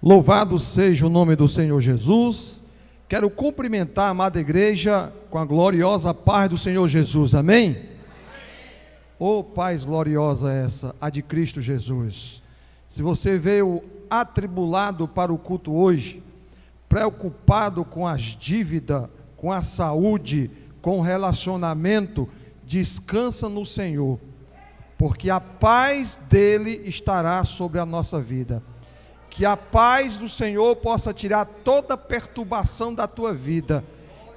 Louvado seja o nome do Senhor Jesus. Quero cumprimentar a amada igreja com a gloriosa paz do Senhor Jesus, amém? Oh, paz gloriosa essa, a de Cristo Jesus. Se você veio atribulado para o culto hoje, preocupado com as dívidas, com a saúde, com o relacionamento, descansa no Senhor, porque a paz dele estará sobre a nossa vida. Que a paz do Senhor possa tirar toda perturbação da tua vida,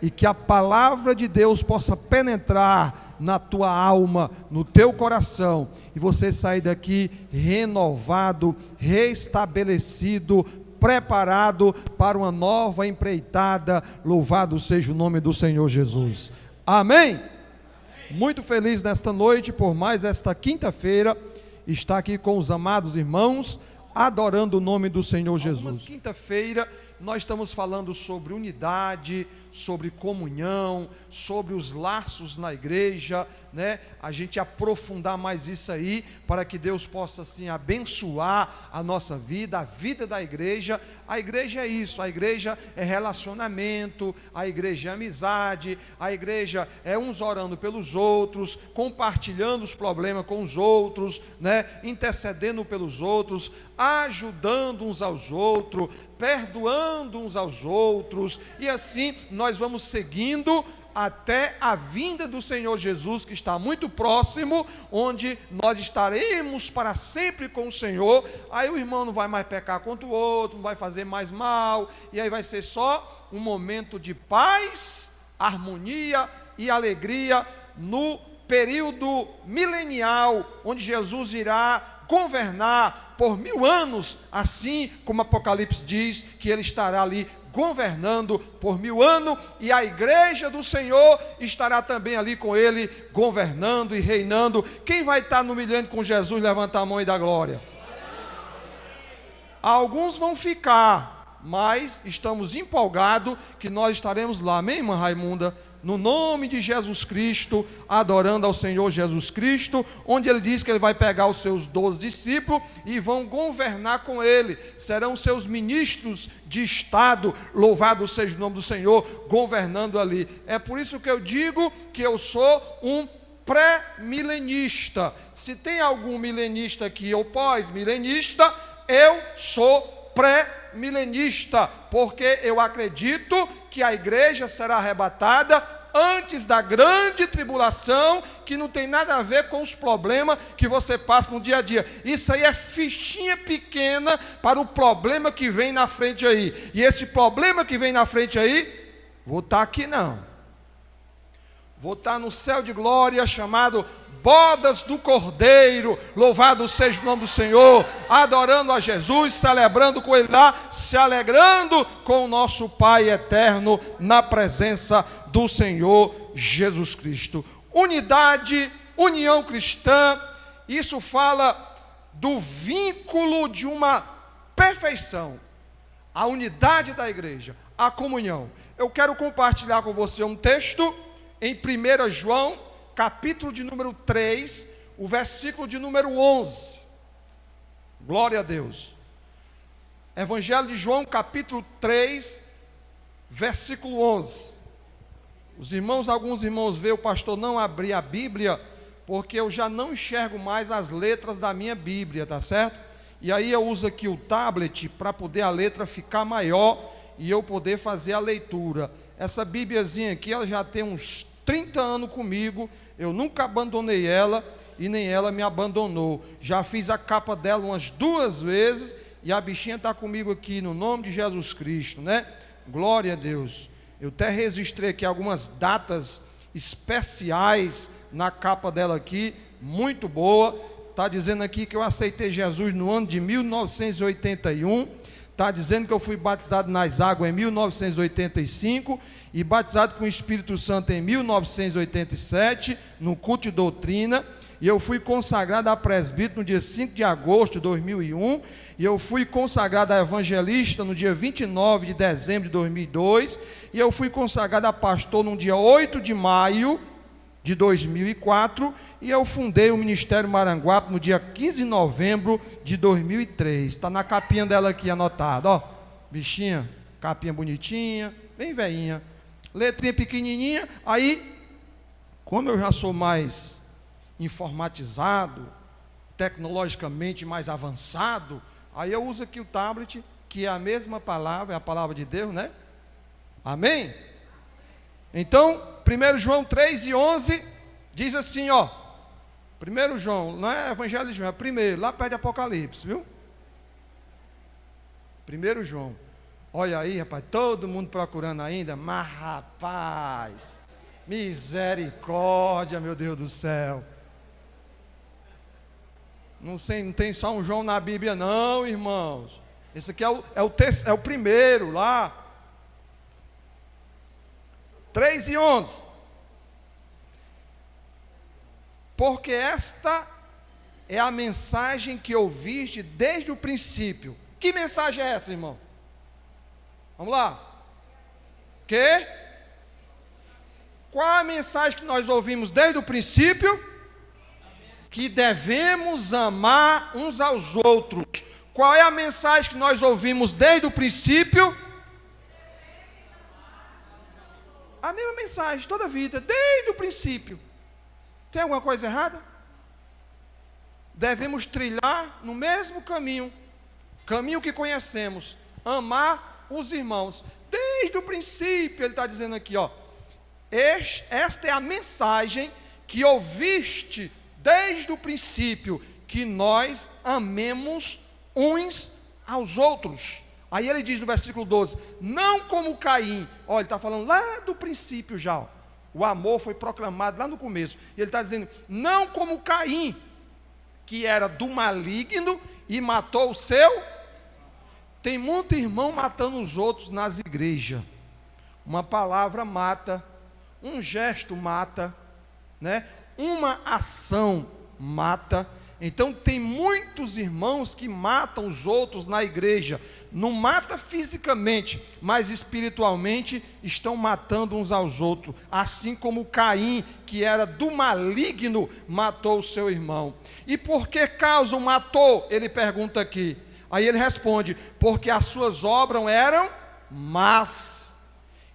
e que a palavra de Deus possa penetrar na tua alma, no teu coração, e você sair daqui renovado, restabelecido, preparado para uma nova empreitada. Louvado seja o nome do Senhor Jesus, amém? Muito feliz nesta noite, por mais esta quinta-feira, estar aqui com os amados irmãos, adorando o nome do Senhor Jesus. Quinta-feira nós estamos falando sobre unidade, sobre comunhão, sobre os laços na igreja, né? A gente aprofundar mais isso aí, para que Deus possa assim abençoar a nossa vida, a vida da igreja. A igreja é isso, a igreja é relacionamento, a igreja é amizade, a igreja é uns orando pelos outros, compartilhando os problemas com os outros, né? Intercedendo pelos outros, ajudando uns aos outros, perdoando uns aos outros, e assim nós vamos seguindo até a vinda do Senhor Jesus, que está muito próximo, onde nós estaremos para sempre com o Senhor. Aí o irmão não vai mais pecar contra o outro, não vai fazer mais mal, e aí vai ser só um momento de paz, harmonia e alegria no período milenial, onde Jesus irá governar por 1000 anos, assim como Apocalipse diz que ele estará ali governando por 1000 anos, e a igreja do Senhor estará também ali com ele, governando e reinando. Quem vai estar no milênio com Jesus? Levanta a mão e dá glória. Alguns vão ficar, mas estamos empolgados que nós estaremos lá, amém, irmã Raimunda? No nome de Jesus Cristo, adorando ao Senhor Jesus Cristo, onde ele diz que ele vai pegar os seus 12 discípulos e vão governar com ele, serão seus ministros de Estado, louvado seja o nome do Senhor, governando ali. É por isso que eu digo que eu sou um pré-milenista. Se tem algum milenista aqui ou pós-milenista, eu sou pré-milenista, porque eu acredito que a igreja será arrebatada antes da grande tribulação, que não tem nada a ver com os problemas que você passa no dia a dia. Isso aí é fichinha pequena para o problema que vem na frente aí. E esse problema que vem na frente aí, vou estar aqui não. Vou estar no céu de glória, chamado bodas do Cordeiro, louvado seja o nome do Senhor, adorando a Jesus, celebrando com ele lá, se alegrando com o nosso Pai eterno, na presença do Senhor Jesus Cristo. Unidade, união cristã, isso fala do vínculo de uma perfeição, a unidade da igreja, a comunhão. Eu quero compartilhar com você um texto em 1 João, capítulo de número 3, o versículo de número 11. Glória a Deus. Evangelho de João, capítulo 3, versículo 11. Os irmãos, alguns irmãos veem o pastor não abrir a Bíblia, porque eu já não enxergo mais as letras da minha Bíblia, tá certo? E aí eu uso aqui o tablet para poder a letra ficar maior e eu poder fazer a leitura. Essa Bíbliazinha aqui, ela já tem uns 30 anos comigo, eu nunca abandonei ela e nem ela me abandonou. Já fiz a capa dela umas 2 vezes e a bichinha está comigo aqui no nome de Jesus Cristo, né? Glória a Deus. Eu até registrei aqui algumas datas especiais na capa dela aqui, muito boa. Está dizendo aqui que eu aceitei Jesus no ano de 1981. Está dizendo que eu fui batizado nas águas em 1985 e batizado com o Espírito Santo em 1987, no culto de doutrina, e eu fui consagrado a presbítero no dia 5 de agosto de 2001, e eu fui consagrado a evangelista no dia 29 de dezembro de 2002, e eu fui consagrado a pastor no dia 8 de maio de 2004, e eu fundei o Ministério Maranguape no dia 15 de novembro de 2003. Está na capinha dela aqui anotado, ó. Bichinha, capinha bonitinha, bem velhinha. Letrinha pequenininha. Aí, como eu já sou mais informatizado, tecnologicamente mais avançado, aí eu uso aqui o tablet, que é a mesma palavra, é a palavra de Deus, né? Amém? Então, 1 João 3:11 diz assim, ó. 1 João, não é Evangelho de João, é primeiro, lá perto de Apocalipse, viu? 1 João. Olha aí, rapaz, todo mundo procurando ainda, mas rapaz, misericórdia, meu Deus do céu. Não tem só um João na Bíblia não, irmãos. Esse aqui é o primeiro lá. 3:11. Porque esta é a mensagem que ouviste desde o princípio. Que mensagem é essa, irmão? Vamos lá. Que? Qual a mensagem que nós ouvimos desde o princípio? Que devemos amar uns aos outros. Qual é a mensagem que nós ouvimos desde o princípio? A mesma mensagem, toda a vida, desde o princípio. Tem alguma coisa errada? Devemos trilhar no mesmo caminho que conhecemos, amar os irmãos. Desde o princípio, ele está dizendo aqui, ó. Esta é a mensagem que ouviste desde o princípio, que nós amemos uns aos outros. Aí ele diz no versículo 12, não como Caim. Olha, ele está falando lá do princípio já, ó. O amor foi proclamado lá no começo. E ele está dizendo, não como Caim, que era do maligno e matou o seu. Tem muito irmão matando os outros nas igrejas. Uma palavra mata, um gesto mata, né? Uma ação mata. Então tem muitos irmãos que matam os outros na igreja. Não mata fisicamente, mas espiritualmente estão matando uns aos outros. Assim como Caim, que era do maligno, matou o seu irmão. E por que causa o matou? Ele pergunta aqui. Aí ele responde, porque as suas obras eram más,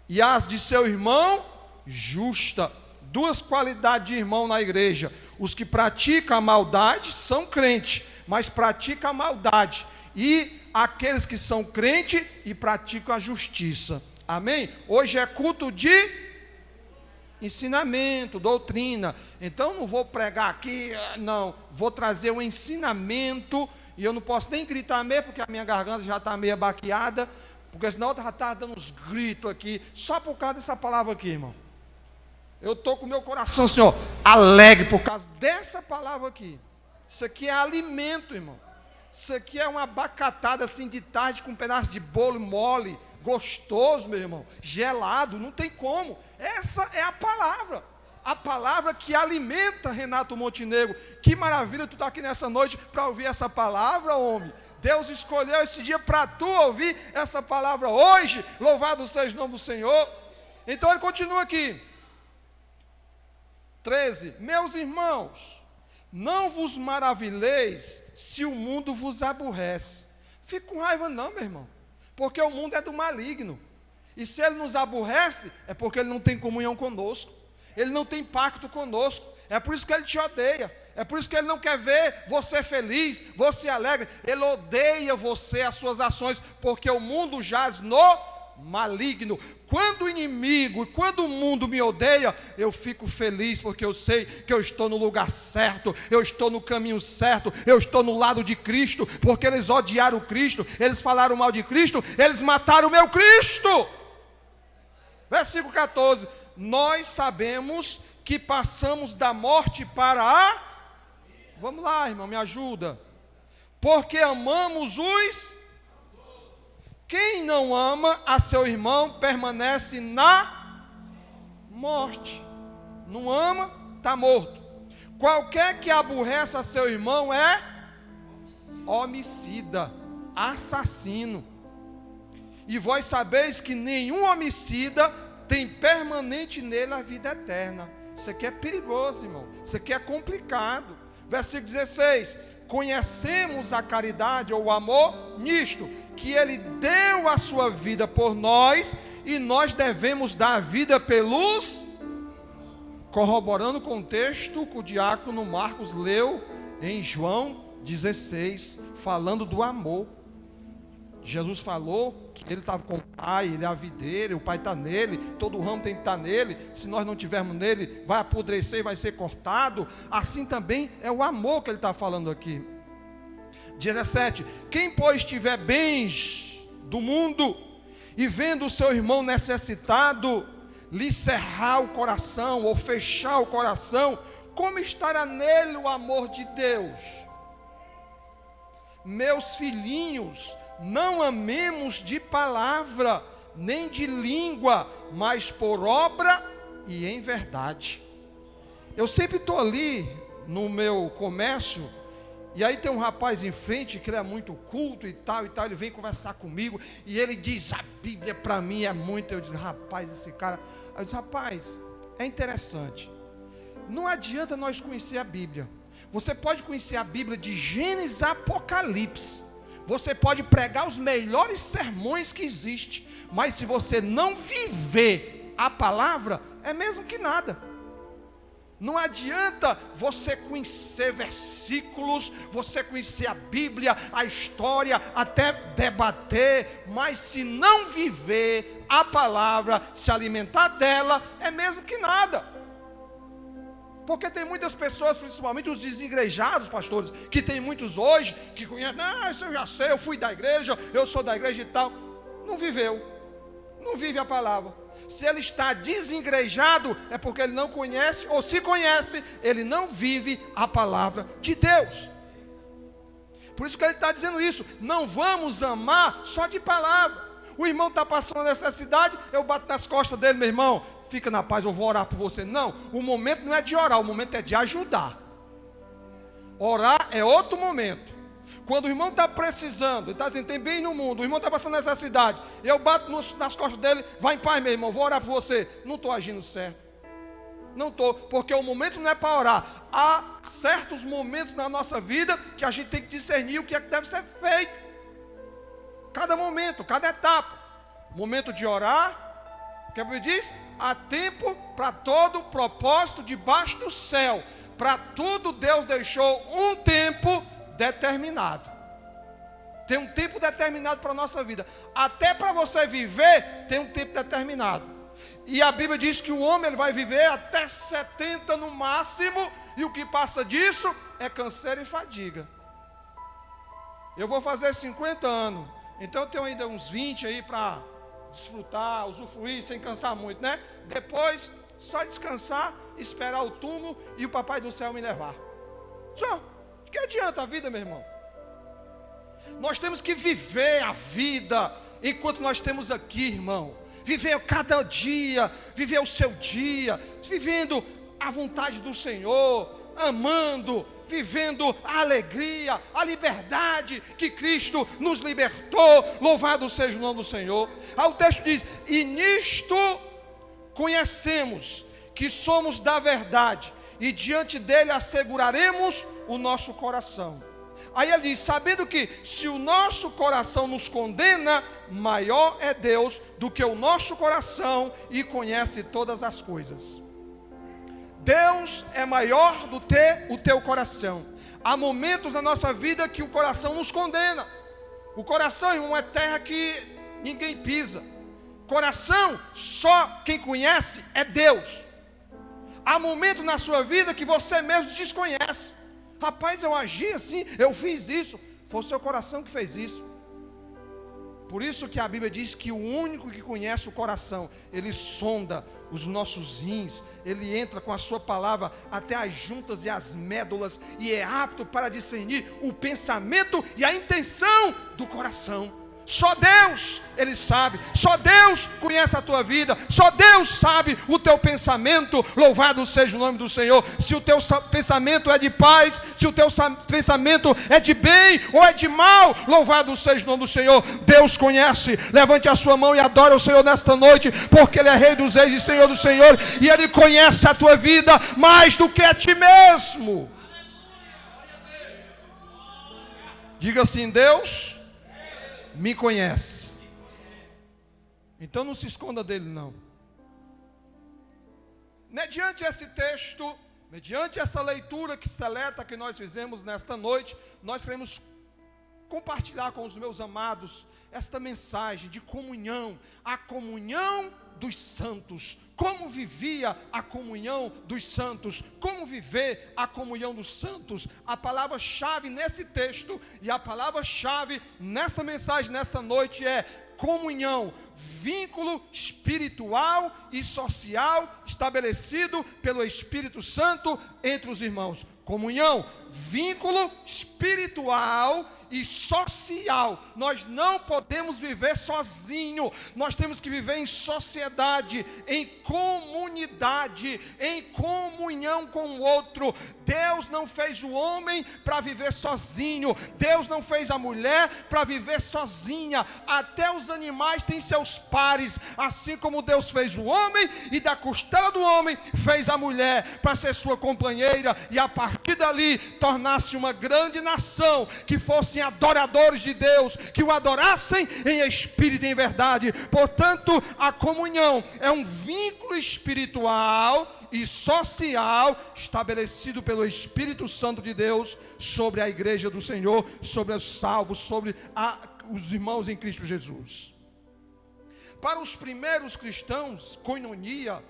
e as de seu irmão, justa. Duas qualidades de irmão na igreja. Os que praticam a maldade são crentes, mas praticam a maldade. E aqueles que são crentes e praticam a justiça. Amém? Hoje é culto de ensinamento, doutrina. Então não vou pregar aqui, não. Vou trazer um ensinamento. E eu não posso nem gritar mesmo, porque a minha garganta já está meio baqueada. Porque senão eu já estava dando uns gritos aqui, só por causa dessa palavra aqui, irmão. Eu estou com o meu coração, Senhor, alegre por causa dessa palavra aqui. Isso aqui é alimento, irmão. Isso aqui é uma abacatada assim de tarde com um pedaço de bolo mole, gostoso, meu irmão, gelado, não tem como. Essa é a palavra que alimenta Renato Montenegro. Que maravilha tu está aqui nessa noite para ouvir essa palavra, homem. Deus escolheu esse dia para tu ouvir essa palavra hoje. Louvado seja o nome do Senhor. Então ele continua aqui. 13, meus irmãos, não vos maravilheis se o mundo vos aborrece. Fique com raiva não, meu irmão, porque o mundo é do maligno, e se ele nos aborrece, é porque ele não tem comunhão conosco, ele não tem pacto conosco, é por isso que ele te odeia, é por isso que ele não quer ver você feliz, você alegre, ele odeia você, as suas ações, porque o mundo jaz no maligno. Quando o inimigo e quando o mundo me odeia, eu fico feliz, porque eu sei que eu estou no lugar certo, eu estou no caminho certo, eu estou no lado de Cristo, porque eles odiaram Cristo, eles falaram mal de Cristo, eles mataram o meu Cristo. Versículo 14, nós sabemos que passamos da morte para a... Vamos lá, irmão, me ajuda. Porque amamos os... Quem não ama a seu irmão permanece na morte. Não ama, está morto. Qualquer que aborrece a seu irmão é homicida, assassino. E vós sabeis que nenhum homicida tem permanente nele a vida eterna. Isso aqui é perigoso, irmão. Isso aqui é complicado. Versículo 16: conhecemos a caridade ou o amor nisto, que Ele deu a sua vida por nós, e nós devemos dar a vida pelos... Corroborando com o texto que o diácono Marcos leu em João 16, falando do amor. Jesus falou que Ele estava com o Pai, Ele é a videira, o Pai está nele, todo ramo tem que estar nele. Se nós não estivermos nele, vai apodrecer e vai ser cortado. Assim também é o amor que Ele está falando aqui. 17: quem pois tiver bens do mundo, e vendo o seu irmão necessitado, lhe cerrar o coração, ou fechar o coração, como estará nele o amor de Deus? Meus filhinhos, não amemos de palavra, nem de língua, mas por obra e em verdade. Eu sempre estou ali no meu comércio, e aí tem um rapaz em frente, que ele é muito culto e tal, ele vem conversar comigo, e ele diz, a Bíblia para mim é muito. Eu disse, rapaz, esse cara... Eu disse, rapaz, é interessante. Não adianta nós conhecer a Bíblia. Você pode conhecer a Bíblia de Gênesis a Apocalipse. Você pode pregar os melhores sermões que existem, mas se você não viver a palavra, é mesmo que nada. Não adianta você conhecer versículos, você conhecer a Bíblia, a história, até debater, mas se não viver a palavra, se alimentar dela, é mesmo que nada. Porque tem muitas pessoas, principalmente os desigrejados, pastores, que tem muitos hoje, que conhecem, isso eu já sei, eu fui da igreja, eu sou da igreja e tal. Não viveu, não vive a palavra. Se ele está desengrejado, é porque ele não conhece, ou se conhece, ele não vive a palavra de Deus. Por isso que ele está dizendo isso. Não vamos amar só de palavra. O irmão está passando necessidade, eu bato nas costas dele, meu irmão, fica na paz, eu vou orar por você. Não, o momento não é de orar, o momento é de ajudar. Orar é outro momento. Quando o irmão está precisando, ele está dizendo, tem bem no mundo, o irmão está passando necessidade, eu bato nas costas dele, vai em paz, meu irmão, vou orar por você. Não estou agindo certo. Não estou, porque o momento não é para orar. Há certos momentos na nossa vida que a gente tem que discernir o que é que deve ser feito. Cada momento, cada etapa. Momento de orar, que a Bíblia diz, há tempo para todo propósito debaixo do céu. Para tudo Deus deixou um tempo determinado. Tem um tempo determinado para a nossa vida. Até para você viver, tem um tempo determinado. E a Bíblia diz que o homem ele vai viver até 70 no máximo, e o que passa disso é canseiro e fadiga. Eu vou fazer 50 anos, então eu tenho ainda uns 20 aí para desfrutar, usufruir, sem cansar muito, né? Depois, só descansar, esperar o túmulo e o Papai do Céu me levar. Só. Que adianta a vida, meu irmão? Nós temos que viver a vida enquanto nós temos aqui, irmão. Viver cada dia, viver o seu dia, vivendo a vontade do Senhor, amando, vivendo a alegria, a liberdade que Cristo nos libertou. Louvado seja o nome do Senhor. Aí o texto diz, e nisto conhecemos que somos da verdade, e diante dele asseguraremos o nosso coração. Aí ele diz, sabendo que se o nosso coração nos condena, maior é Deus do que o nosso coração, e conhece todas as coisas. Deus é maior do que o teu coração. Há momentos na nossa vida que o coração nos condena. O coração, irmão, é terra que ninguém pisa. Coração, só quem conhece é Deus. Há momentos na sua vida que você mesmo desconhece. Rapaz, eu agi assim, eu fiz isso. Foi o seu coração que fez isso. Por isso que a Bíblia diz que o único que conhece o coração, ele sonda os nossos rins, ele entra com a sua palavra até as juntas e as médulas, e é apto para discernir o pensamento e a intenção do coração. Só Deus, Ele sabe. Só Deus conhece a tua vida. Só Deus sabe o teu pensamento. Louvado seja o nome do Senhor. Se o teu pensamento é de paz, se o teu pensamento é de bem ou é de mal, louvado seja o nome do Senhor. Deus conhece. Levante a sua mão e adore o Senhor nesta noite, porque Ele é Rei dos Reis e Senhor do Senhor, e Ele conhece a tua vida mais do que a ti mesmo. Diga assim: Deus me conhece. Então não se esconda dele, não. Mediante esse texto, mediante essa leitura que seleta que nós fizemos nesta noite, nós queremos compartilhar com os meus amados esta mensagem de comunhão, a comunhão dos santos. Como vivia a comunhão dos santos? Como viver a comunhão dos santos? A palavra-chave nesse texto e a palavra-chave nesta mensagem, nesta noite é comunhão, vínculo espiritual e social estabelecido pelo Espírito Santo entre os irmãos. Comunhão, vínculo espiritual e social. Nós não podemos viver sozinho. Nós temos que viver em sociedade, em comunidade, em comunhão com o outro. Deus não fez o homem para viver sozinho. Deus não fez a mulher para viver sozinha. Até os animais têm seus pares, assim como Deus fez o homem e da costela do homem fez a mulher para ser sua companheira, e a partir dali tornasse uma grande nação, que fossem adoradores de Deus, que o adorassem em espírito e em verdade. Portanto, a comunhão é um vínculo espiritual e social estabelecido pelo Espírito Santo de Deus sobre a igreja do Senhor, sobre os salvos, sobre os irmãos em Cristo Jesus. Para os primeiros cristãos, koinonia,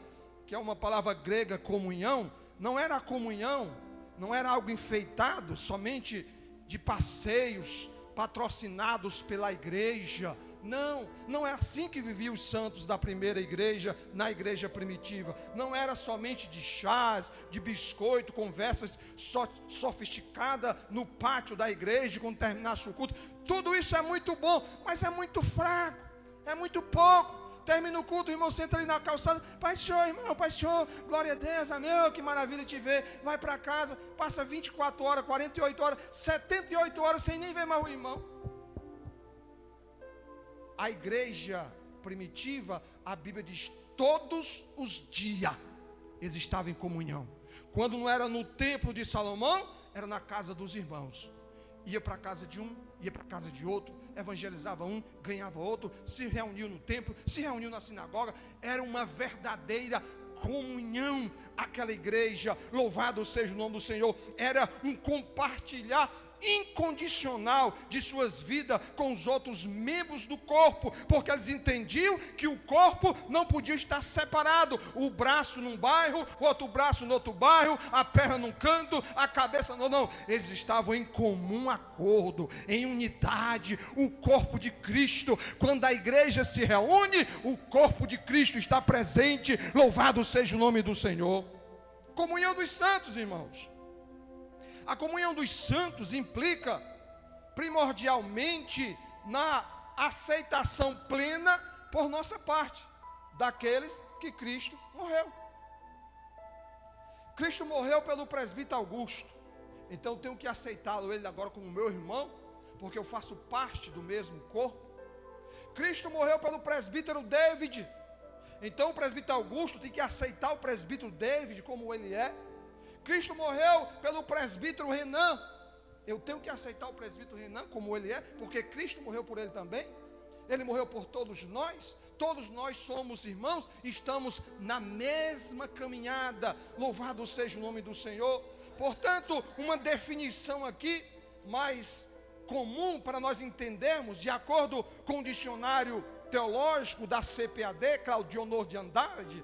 que é uma palavra grega, comunhão, não era a comunhão, não era algo enfeitado, somente de passeios patrocinados pela igreja. Não é assim que viviam os santos da primeira igreja, na igreja primitiva. Não era somente de chás, de biscoito, conversas sofisticadas no pátio da igreja, quando terminasse o culto. Tudo isso é muito bom, mas é muito fraco, é muito pouco. Termina o culto, o irmão senta ali na calçada: Pai Senhor, irmão, Pai Senhor, glória a Deus, amém, que maravilha te ver. Vai para casa, passa 24 horas, 48 horas, 78 horas sem nem ver mais o irmão. A igreja primitiva, a Bíblia diz, todos os dias eles estavam em comunhão. Quando não era no templo de Salomão, era na casa dos irmãos. Ia para a casa de um, ia para a casa de outro, evangelizava um, ganhava outro, se reuniu no templo, se reuniu na sinagoga. Era uma verdadeira comunhão aquela igreja. Louvado seja o nome do Senhor. Era um compartilhar incondicional de suas vidas com os outros membros do corpo, porque eles entendiam que o corpo não podia estar separado, o braço num bairro, o outro braço no outro bairro, a perna num canto, a cabeça não, eles estavam em comum acordo, em unidade, o corpo de Cristo. Quando a igreja se reúne, o corpo de Cristo está presente. Louvado seja o nome do Senhor. Comunhão dos santos, irmãos. A comunhão dos santos implica primordialmente na aceitação plena por nossa parte daqueles que Cristo morreu. Cristo morreu pelo presbítero Augusto, então eu tenho que aceitá-lo ele agora como meu irmão, porque eu faço parte do mesmo corpo. Cristo morreu pelo presbítero David, então o presbítero Augusto tem que aceitar o presbítero David como ele é. Cristo morreu pelo presbítero Renan, eu tenho que aceitar o presbítero Renan como ele é, porque Cristo morreu por ele também. Ele morreu por todos nós somos irmãos, estamos na mesma caminhada. Louvado seja o nome do Senhor. Portanto, uma definição aqui mais comum para nós entendermos, de acordo com o dicionário teológico da CPAD, Claudionor de Andrade,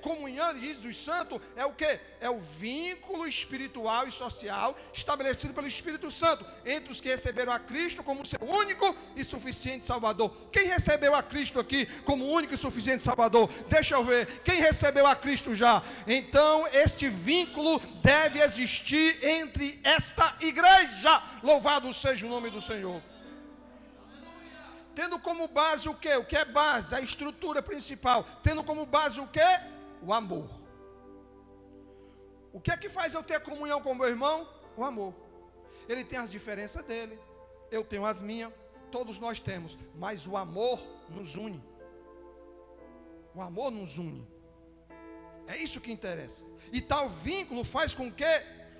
comunhão, diz, dos santos, é o que? É o vínculo espiritual e social estabelecido pelo Espírito Santo entre os que receberam a Cristo como seu único e suficiente Salvador. Quem recebeu a Cristo aqui como único e suficiente Salvador? Deixa eu ver, quem recebeu a Cristo já? Então este vínculo deve existir entre esta igreja. Louvado seja o nome do Senhor. tendo como base o quê? O que é base? A estrutura principal. Tendo como base o quê? O amor. O que é que faz eu ter comunhão com meu irmão? O amor. Ele tem as diferenças dele, eu tenho as minhas, todos nós temos, mas o amor nos une. O amor nos une. É isso que interessa. E tal vínculo faz com que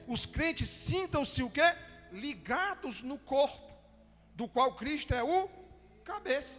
os crentes sintam-se o quê? Ligados no corpo, do qual Cristo é o cabeça.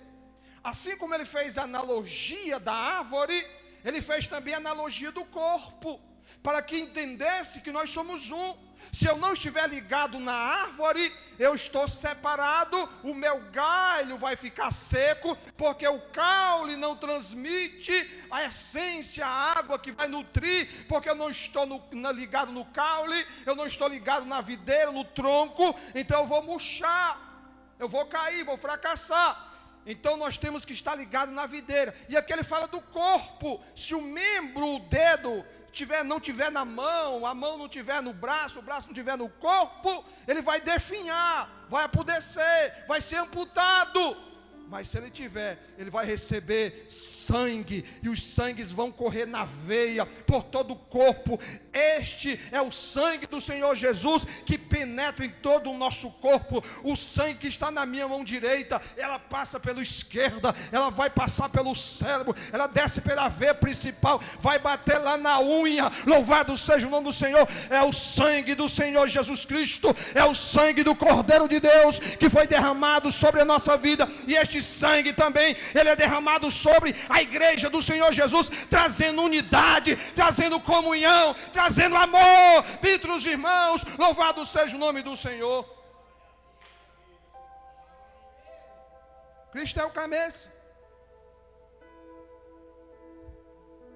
Assim como ele fez a analogia da árvore, ele fez também a analogia do corpo, para que entendesse que nós somos um. Se eu não estiver ligado na árvore, eu estou separado, o meu galho vai ficar seco, porque o caule não transmite a essência, a água que vai nutrir, porque eu não estou ligado no caule, eu não estou ligado na videira, no tronco, então eu vou murchar, eu vou cair, vou fracassar. Então nós temos que estar ligados na videira. E aqui ele fala do corpo. Se o membro, o dedo não tiver na mão, a mão não tiver no braço, o braço não tiver no corpo, ele vai definhar, vai apodrecer, vai ser amputado. Mas se ele tiver, ele vai receber sangue, e os sangues vão correr na veia, por todo o corpo. Este é o sangue do Senhor Jesus, que penetra em todo o nosso corpo. O sangue que está na minha mão direita, ela passa pela esquerda, ela vai passar pelo cérebro, ela desce pela veia principal, vai bater lá na unha. Louvado seja o nome do Senhor. É o sangue do Senhor Jesus Cristo, é o sangue do Cordeiro de Deus, que foi derramado sobre a nossa vida. E este sangue também, ele é derramado sobre a igreja do Senhor Jesus, trazendo unidade, trazendo comunhão, trazendo amor entre os irmãos. Louvado seja o nome do Senhor. Cristo é o cabeça.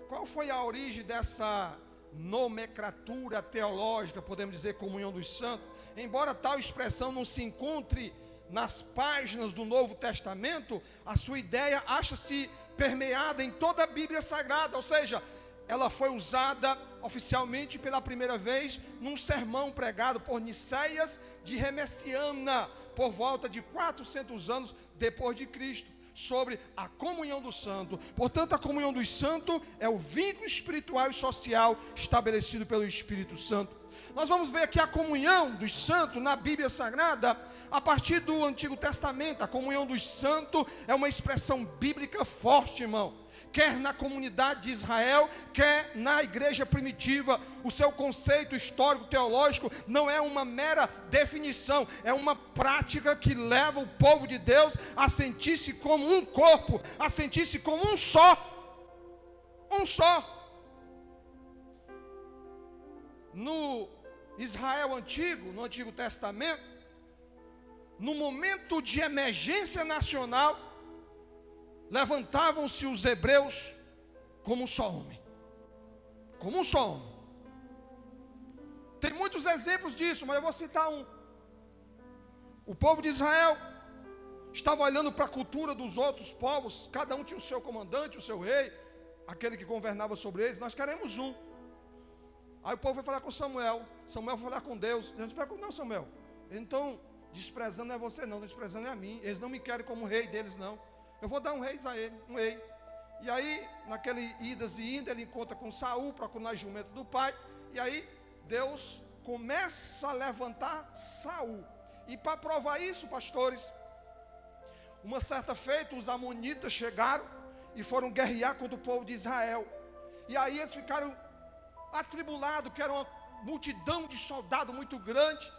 Qual foi a origem dessa nomenclatura teológica, podemos dizer, comunhão dos santos? Embora tal expressão não se encontre nas páginas do Novo Testamento, a sua ideia acha-se permeada em toda a Bíblia Sagrada, ou seja, ela foi usada oficialmente pela primeira vez num sermão pregado por Nicéias de Remessiana, por volta de 400 anos depois de Cristo, sobre a comunhão do santo. Portanto, a comunhão dos santos é o vínculo espiritual e social estabelecido pelo Espírito Santo. Nós vamos ver aqui a comunhão dos santos na Bíblia Sagrada, a partir do Antigo Testamento. A comunhão dos santos é uma expressão bíblica forte, irmão. Quer na comunidade de Israel, quer na igreja primitiva. O seu conceito histórico, teológico, não é uma mera definição, é uma prática que leva o povo de Deus a sentir-se como um corpo, a sentir-se como um só. Um só. No Israel antigo, no Antigo Testamento, no momento de emergência nacional, levantavam-se os hebreus como um só homem. Como um só homem. Tem muitos exemplos disso, mas eu vou citar um. O povo de Israel estava olhando para a cultura dos outros povos, cada um tinha o seu comandante, o seu rei, aquele que governava sobre eles. Nós queremos um. Aí o povo foi falar com Samuel. Samuel foi falar com Deus. Deus não se preocupe não, Samuel. Eles não estão desprezando é você não, desprezando é a mim. Eles não me querem como rei deles não. Eu vou dar um rei a ele, um rei. E aí, naquele idas e indas, ele encontra com Saul, procurando jumento do pai. E aí, Deus começa a levantar Saul. E para provar isso, pastores, uma certa feita, os amonitas chegaram e foram guerrear contra o povo de Israel. E aí eles ficaram atribulado, que era uma multidão de soldados muito grande.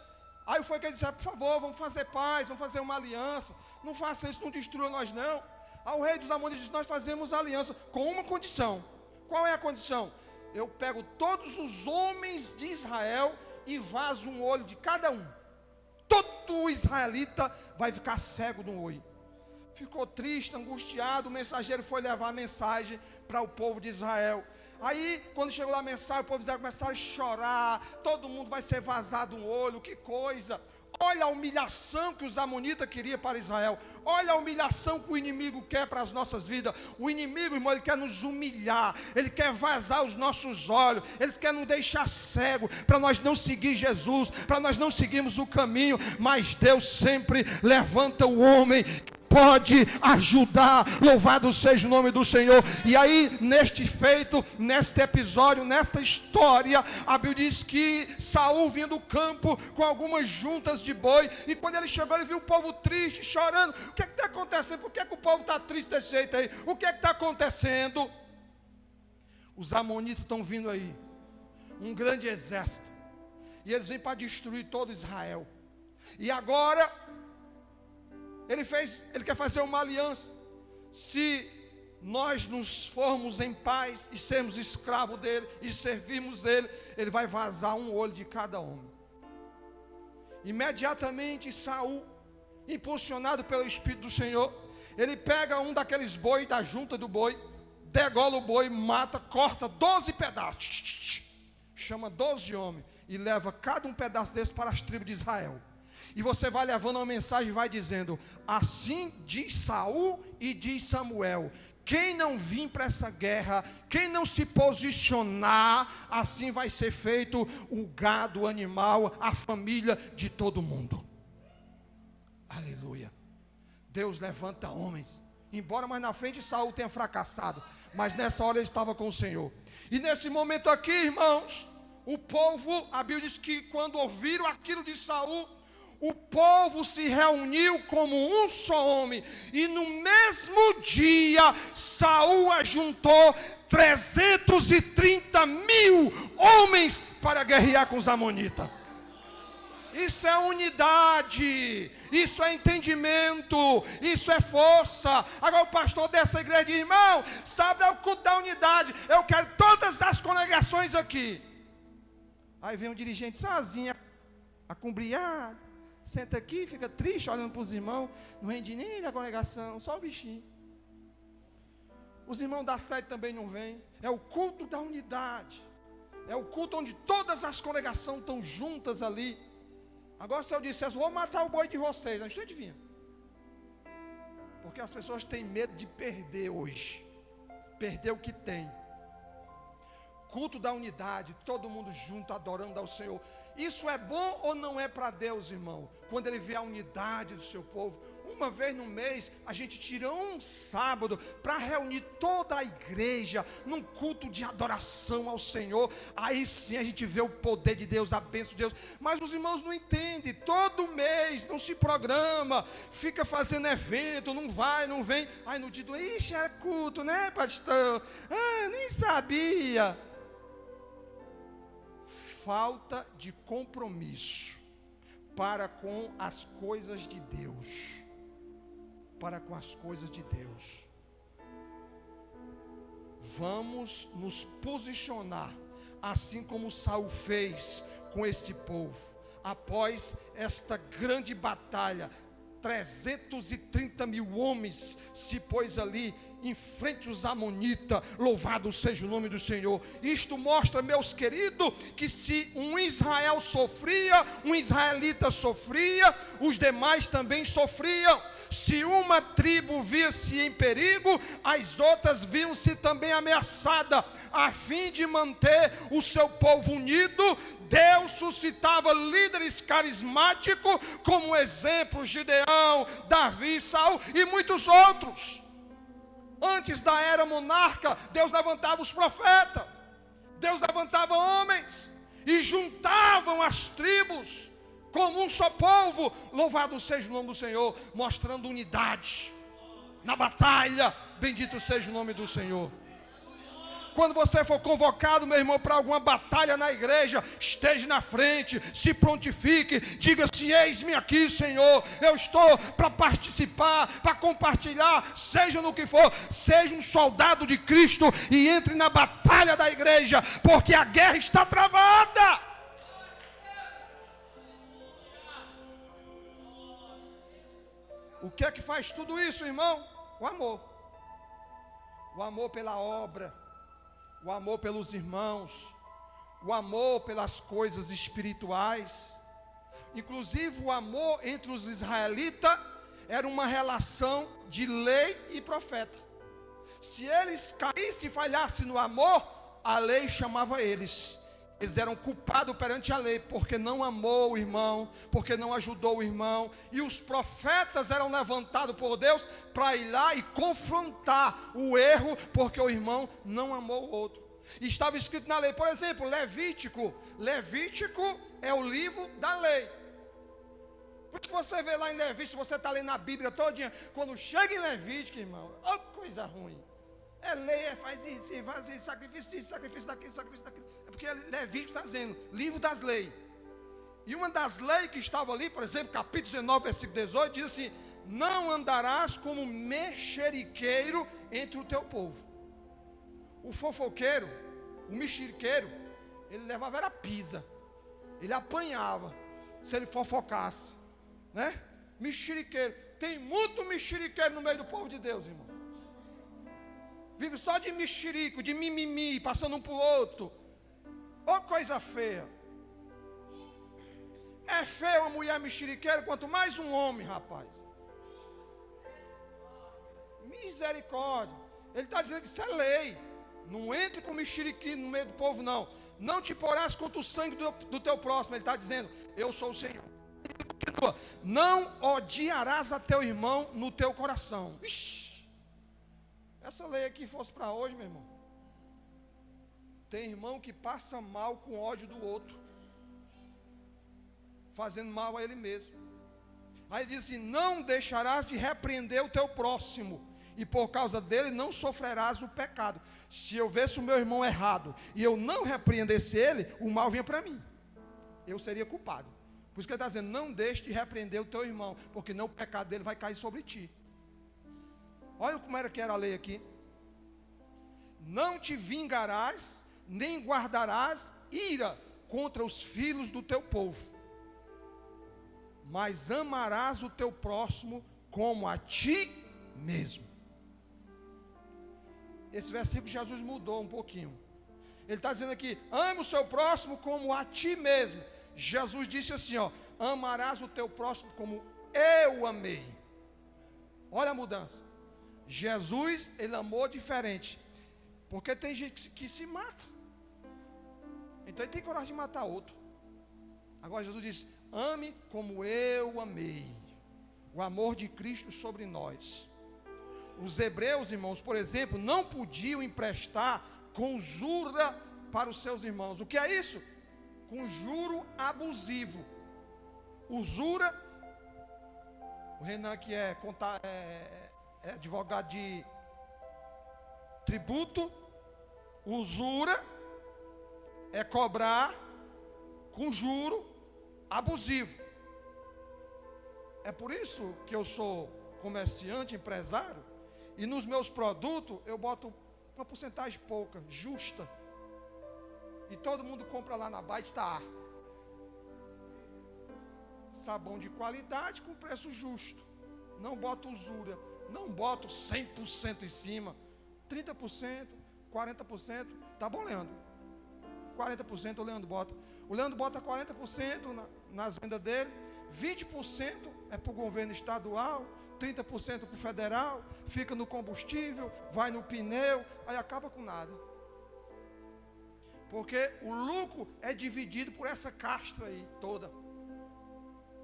Aí foi que ele disse: por favor, vamos fazer paz, vamos fazer uma aliança, não faça isso, não destrua nós não. Aí o rei dos amonitas disse: nós fazemos aliança com uma condição. Qual é a condição? Eu pego todos os homens de Israel e vazo um olho de cada um. Todo israelita vai ficar cego no olho. Ficou triste, angustiado. O mensageiro foi levar a mensagem para o povo de Israel. Aí, quando chegou lá a mensagem, o povo de Israel começaram a chorar. Todo mundo vai ser vazado um olho, que coisa. Olha a humilhação que os amonitas queriam para Israel. Olha a humilhação que o inimigo quer para as nossas vidas. O inimigo, irmão, ele quer nos humilhar. Ele quer vazar os nossos olhos. Ele quer nos deixar cego, para nós não seguir Jesus, para nós não seguirmos o caminho. Mas Deus sempre levanta o homem pode ajudar. Louvado seja o nome do Senhor. E aí, neste feito, neste episódio, nesta história, a Bíblia diz que Saul vinha do campo com algumas juntas de boi, e quando ele chegou, ele viu o povo triste, chorando. O que está acontecendo? Por que o povo está triste desse jeito aí? O que está acontecendo? Os amonitas estão vindo aí, um grande exército, e eles vêm para destruir todo Israel. E agora ele quer fazer uma aliança. Se nós nos formos em paz e sermos escravos dele e servirmos ele, ele vai vazar um olho de cada homem. Imediatamente Saul, impulsionado pelo Espírito do Senhor, ele pega um daqueles bois, da junta do boi, degola o boi, mata, corta 12 pedaços, chama 12 homens e leva cada um pedaço desse para as tribos de Israel. E você vai levando uma mensagem e vai dizendo: assim diz Saul e diz Samuel, quem não vir para essa guerra, quem não se posicionar, assim vai ser feito o gado, o animal, a família de todo mundo. Aleluia. Deus levanta homens, embora mais na frente Saul tenha fracassado, mas nessa hora ele estava com o Senhor. E nesse momento aqui, irmãos, o povo, a Bíblia diz que quando ouviram aquilo de Saul, o povo se reuniu como um só homem, e no mesmo dia Saul ajuntou 330.000 homens para guerrear com os amonitas. Isso é unidade, isso é entendimento, isso é força. Agora o pastor dessa igreja diz: irmão, sabe, é o culto da unidade, eu quero todas as congregações aqui. Aí vem um dirigente sozinho, acumbriado, senta aqui, fica triste olhando para os irmãos, não rende nem da congregação, só o bichinho. Os irmãos da sede também não vêm. É o culto da unidade, é o culto onde todas as congregações estão juntas ali. Agora se eu dissesse: vou matar o boi de vocês, a gente vinha. Porque as pessoas têm medo de perder hoje, perder o que tem. Culto da unidade, todo mundo junto adorando ao Senhor. Isso é bom ou não é para Deus, irmão? Quando Ele vê a unidade do seu povo. Uma vez no mês, a gente tira um sábado para reunir toda a igreja num culto de adoração ao Senhor. Aí sim a gente vê o poder de Deus, a bênção de Deus. Mas os irmãos não entendem. Todo mês não se programa, fica fazendo evento, não vai, não vem. Aí no dia do ixi, é culto, né, pastor? Ah, nem sabia. Falta de compromisso para com as coisas de Deus. Para com as coisas de Deus. Vamos nos posicionar, assim como Saul fez com esse povo. Após esta grande batalha, 330.000 homens se pôs ali em frente aos amonitas. Louvado seja o nome do Senhor. Isto mostra, meus queridos, que se um Israel sofria, um israelita sofria, os demais também sofriam. Se uma tribo via-se em perigo, as outras viam-se também ameaçadas. A fim de manter o seu povo unido, Deus suscitava líderes carismáticos, como exemplo Gideão, Davi, Saul e muitos outros. Antes da era monarca, Deus levantava os profetas, Deus levantava homens e juntavam as tribos como um só povo. Louvado seja o nome do Senhor, mostrando unidade na batalha. Bendito seja o nome do Senhor. Quando você for convocado, meu irmão, para alguma batalha na igreja, esteja na frente, se prontifique, diga-se: eis-me aqui, Senhor, eu estou para participar, para compartilhar, seja no que for. Seja um soldado de Cristo e entre na batalha da igreja, porque a guerra está travada. O que é que faz tudo isso, irmão? O amor. O amor pela obra, o amor pelos irmãos, o amor pelas coisas espirituais. Inclusive o amor entre os israelitas era uma relação de lei e profeta. Se eles caíssem e falhassem no amor, a lei chamava eles Eles eram culpados perante a lei, porque não amou o irmão, porque não ajudou o irmão. E os profetas eram levantados por Deus para ir lá e confrontar o erro, porque o irmão não amou o outro. E estava escrito na lei, por exemplo, Levítico. Levítico é o livro da lei. Porque você vê lá em Levítico, você está lendo a Bíblia todinha. Quando chega em Levítico, irmão, oh, coisa ruim. É lei, faz isso, sacrifício disso, sacrifício daquilo, sacrifício daquilo. É porque Levítico está dizendo, livro das leis. E uma das leis que estava ali, por exemplo, capítulo 19, versículo 18, diz assim: não andarás como mexeriqueiro entre o teu povo. O fofoqueiro, o mexeriqueiro, ele levava era pisa. Ele apanhava, se ele fofocasse, né? Mexeriqueiro. Tem muito mexeriqueiro no meio do povo de Deus, irmão. Vive só de mexerico, de mimimi, passando um para o outro. Ô coisa feia. É feia uma mulher mexeriqueira, quanto mais um homem, rapaz. Misericórdia. Ele está dizendo que isso é lei. Não entre com mexeriquinho no meio do povo, não. Não te porás contra o sangue do teu próximo. Ele está dizendo, eu sou o Senhor. Não odiarás a teu irmão no teu coração. Ixi. Essa lei aqui fosse para hoje, meu irmão. Tem irmão que passa mal com ódio do outro, fazendo mal a ele mesmo. Aí diz assim: não deixarás de repreender o teu próximo, e por causa dele não sofrerás o pecado. Se eu visse o meu irmão errado e eu não repreendesse ele, o mal vinha para mim. Eu seria culpado. Por isso que ele está dizendo: não deixe de repreender o teu irmão, porque não o pecado dele vai cair sobre ti. Olha como era que era a lei aqui. Não te vingarás, nem guardarás ira contra os filhos do teu povo, mas amarás o teu próximo como a ti mesmo. Esse versículo Jesus mudou um pouquinho. Ele está dizendo aqui: ame o seu próximo como a ti mesmo. Jesus disse assim, ó: amarás o teu próximo como eu amei. Olha a mudança. Jesus, ele amou diferente. Porque tem gente que se mata. Então ele tem coragem de matar outro. Agora Jesus diz: ame como eu amei. O amor de Cristo sobre nós. Os hebreus, irmãos, por exemplo, não podiam emprestar com usura para os seus irmãos. O que é isso? Com juro abusivo. Usura. O Renan que é advogado de tributo. Usura é cobrar com juro abusivo. É por isso que eu sou comerciante, empresário, e nos meus produtos eu boto uma porcentagem pouca, justa, e todo mundo compra lá na Baita. Sabão de qualidade com preço justo. Não boto usura, não boto 100% em cima. 30%, 40%, tá bom, Leandro? 40% o Leandro bota. O Leandro bota 40% nas vendas dele, 20% é para o governo estadual, 30% para o federal, fica no combustível, vai no pneu, aí acaba com nada. Porque o lucro é dividido por essa castra aí toda,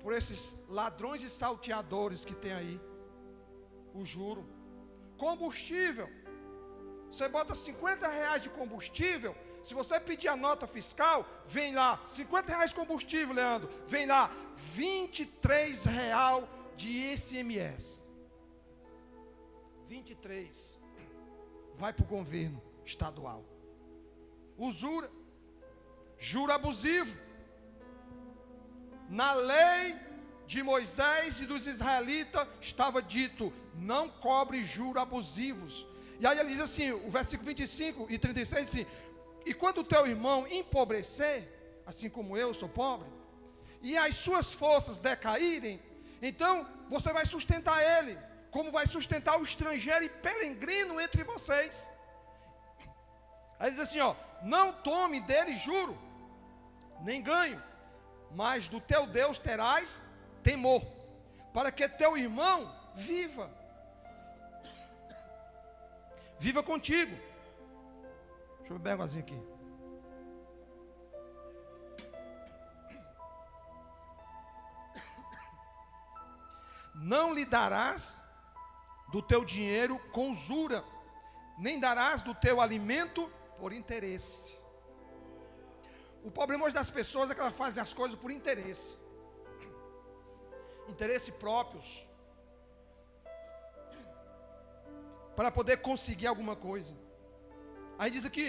por esses ladrões e salteadores que tem aí. O juro. Combustível. Você bota R$50 de combustível. Se você pedir a nota fiscal, vem lá R$50 de combustível, Leandro. Vem lá R$23 de ICMS. 23 vai para o governo estadual. Usura, juro abusivo. Na lei de Moisés e dos israelitas estava dito: não cobre juros abusivos. E aí ele diz assim, o versículo 25 e 36 assim: e quando o teu irmão empobrecer, assim como eu sou pobre, e as suas forças decaírem, então você vai sustentar ele, como vai sustentar o estrangeiro e peregrino entre vocês. Aí diz assim, ó: não tome dele juro, nem ganho, mas do teu Deus terás temor, para que teu irmão viva contigo. Deixa eu beber um negocinho aqui. Não lhe darás do teu dinheiro com usura, nem darás do teu alimento por interesse. O problema hoje das pessoas é que elas fazem as coisas por interesse. Interesse próprios. Para poder conseguir alguma coisa. Aí diz aqui: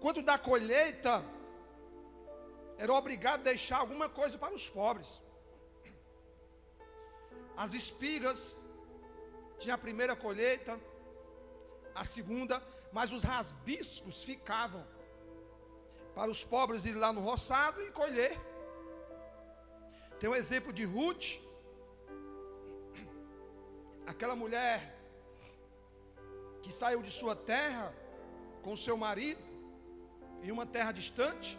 quando da colheita, era obrigado a deixar alguma coisa para os pobres. As espigas, tinha a primeira colheita, a segunda, mas os rasbiscos ficavam para os pobres ir lá no roçado e colher. Tem um exemplo de Ruth, aquela mulher que saiu de sua terra com seu marido em uma terra distante,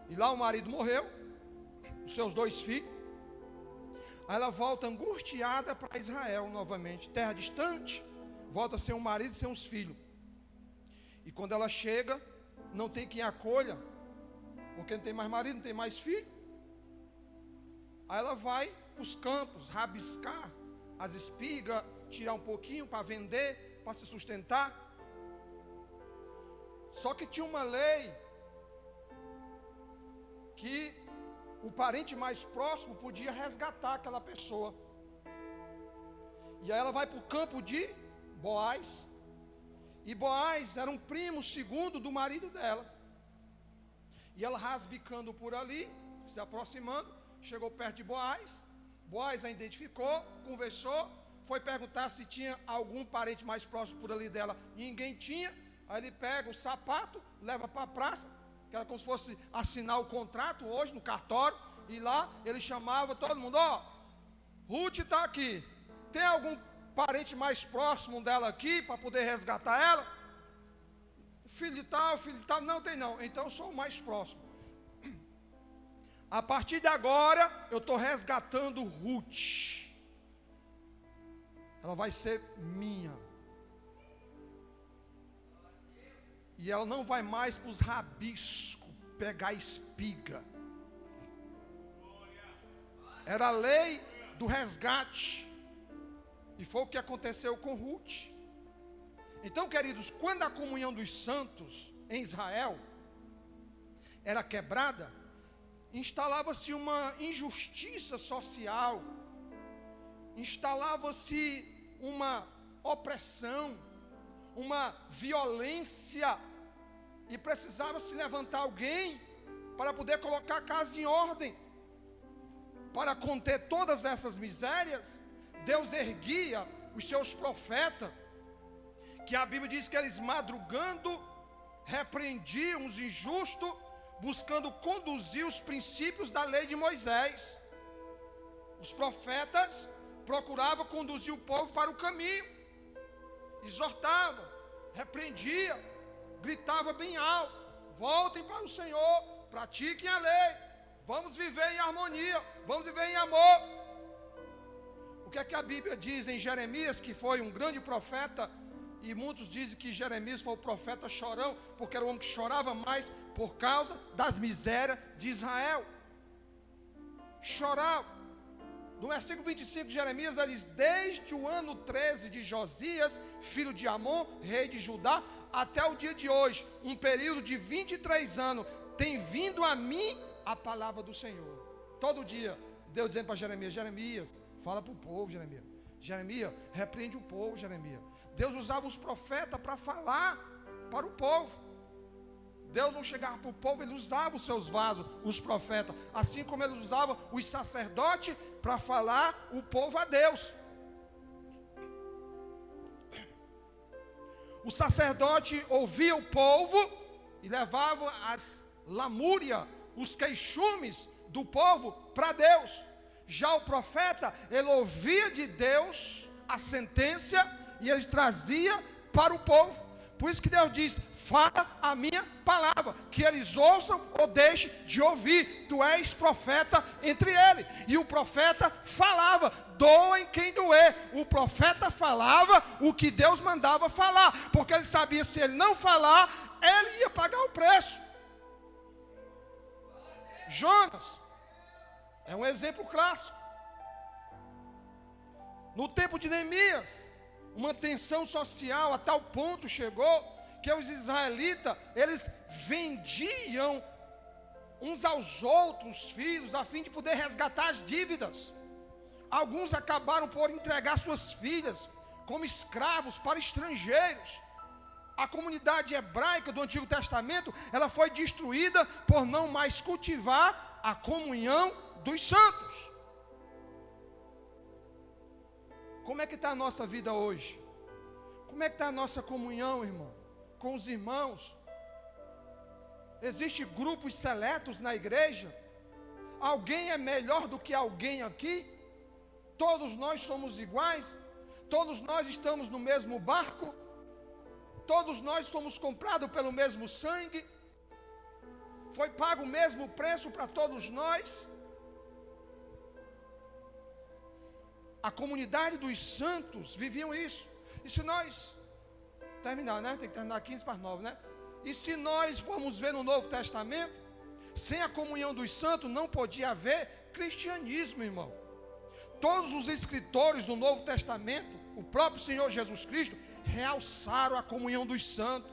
e lá o marido morreu, os seus 2 filhos. Aí ela volta angustiada para Israel novamente, terra distante, volta sem um marido e sem uns filhos. E quando ela chega, não tem quem acolha, porque não tem mais marido, não tem mais filho. Aí ela vai para os campos, rabiscar as espigas, tirar um pouquinho para vender, para se sustentar. Só que tinha uma lei que o parente mais próximo podia resgatar aquela pessoa. E aí ela vai para o campo de Boaz. E Boaz era um primo segundo do marido dela. E ela rasbicando por ali, se aproximando, chegou perto de Boaz. Boaz a identificou, conversou, foi perguntar se tinha algum parente mais próximo por ali dela. Ninguém tinha. Aí ele pega o sapato, leva para a praça, que era como se fosse assinar o contrato hoje no cartório. E lá ele chamava todo mundo: ó, Ruth está aqui, tem algum parente mais próximo dela aqui para poder resgatar ela? Filho de tal, não tem não. Então eu sou o mais próximo. A partir de agora eu estou resgatando Ruth. Ela vai ser minha. E ela não vai mais para os rabiscos pegar espiga. Era a lei do resgate. E foi o que aconteceu com Ruth. Então, queridos, quando a comunhão dos santos em Israel era quebrada, instalava-se uma injustiça social, instalava-se uma opressão, uma violência, e precisava se levantar alguém para poder colocar a casa em ordem, para conter todas essas misérias. Deus erguia os seus profetas, que a Bíblia diz que eles madrugando repreendiam os injustos, buscando conduzir os princípios da lei de Moisés. Os profetas procuravam conduzir o povo para o caminho, exortava, repreendia, gritava bem alto: voltem para o Senhor, pratiquem a lei, vamos viver em harmonia, vamos viver em amor. O que é que a Bíblia diz em Jeremias, que foi um grande profeta? E muitos dizem que Jeremias foi o profeta chorão, porque era o homem que chorava mais por causa das misérias de Israel. Chorava. No versículo 25 de Jeremias, ele diz: desde o ano 13 de Josias, filho de Amon, rei de Judá, até o dia de hoje, um período de 23 anos, tem vindo a mim a palavra do Senhor. Todo dia, Deus dizendo para Jeremias: Jeremias, fala para o povo, Jeremias. Jeremias, repreende o povo, Jeremias. Deus usava os profetas para falar para o povo. Deus não chegava para o povo, ele usava os seus vasos, os profetas, assim como ele usava os sacerdotes para falar o povo a Deus. O sacerdote ouvia o povo e levava as lamúrias, os queixumes do povo para Deus. Já o profeta, ele ouvia de Deus a sentença e ele trazia para o povo. Por isso que Deus diz: fala a minha palavra, que eles ouçam ou deixem de ouvir. Tu és profeta entre eles. E o profeta falava, doem quem doer. O profeta falava o que Deus mandava falar, porque ele sabia, se ele não falar, ele ia pagar o preço. Jonas, É um exemplo clássico. No tempo de Neemias, uma tensão social a tal ponto chegou que os israelitas, eles vendiam uns aos outros filhos a fim de poder resgatar as dívidas. Alguns acabaram por entregar suas filhas como escravos para estrangeiros. A comunidade hebraica do Antigo Testamento, ela foi destruída por não mais cultivar a comunhão dos santos. Como é que está a nossa vida hoje? Como é que está a nossa comunhão, irmão? Com os irmãos? Existem grupos seletos na igreja? Alguém é melhor do que alguém aqui? Todos nós somos iguais? Todos nós estamos no mesmo barco? Todos nós somos comprados pelo mesmo sangue? Foi pago o mesmo preço para todos nós? A comunidade dos santos viviam isso. E se nós terminar, né? Tem que terminar 15:09, né? E se nós formos ver no Novo Testamento, sem a comunhão dos santos não podia haver cristianismo, irmão. Todos os escritores do Novo Testamento, o próprio Senhor Jesus Cristo, realçaram a comunhão dos santos.